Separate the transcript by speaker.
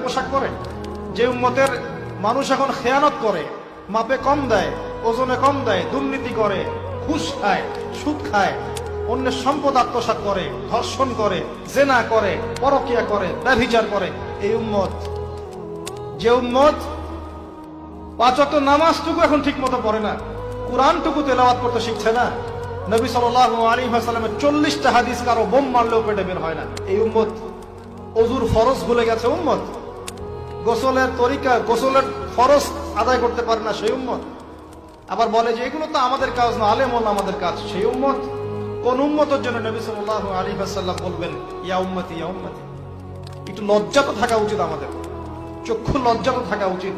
Speaker 1: পোশাক পরে? যে উম্মতের মানুষ এখন খেয়ানত করে, মাপে কম দেয়, ওজনে কম দেয়, দুর্নীতি করে, ঘুষ খায়, সুদ খায়, অন্যের সম্পদ আত্মসাৎ করে, ধর্ষণ করে, জেনা করে, পরকিয়া করে, ব্যভিচার করে, এই উম্মত। যে উম্মত পাঁচ ওয়াক্ত নামাজটুকু এখন ঠিক মতো পড়ে না, কোরআনটুকু তেলাওয়াত করতে শিখছে না, নবী সাল্লাল্লাহু আলাইহি ওয়াসাল্লামের 40টা হাদিস কারো বোম মারলেও পেটে বের হয় না, এই উম্মত। ওযুর ফরজ ভুলে গেছে উম্মত, গোসলের তরিকা, গোসলের ফরজ আদায় করতে পারে না সেই উম্মত। আবার বলে যে এগুলো তো আমাদের কাজ না, আলেম ওলামাদের কাজ, সেই উম্মত। কোন উম্মতের জন্য নবী সাল্লাল্লাহু আলাইহি ওয়াসাল্লাম বলবেন ইয়া উম্মতি ইয়া উম্মতি? একটু লজ্জা তো থাকা উচিত আমাদের, চক্ষু লজ্জা তো থাকা উচিত।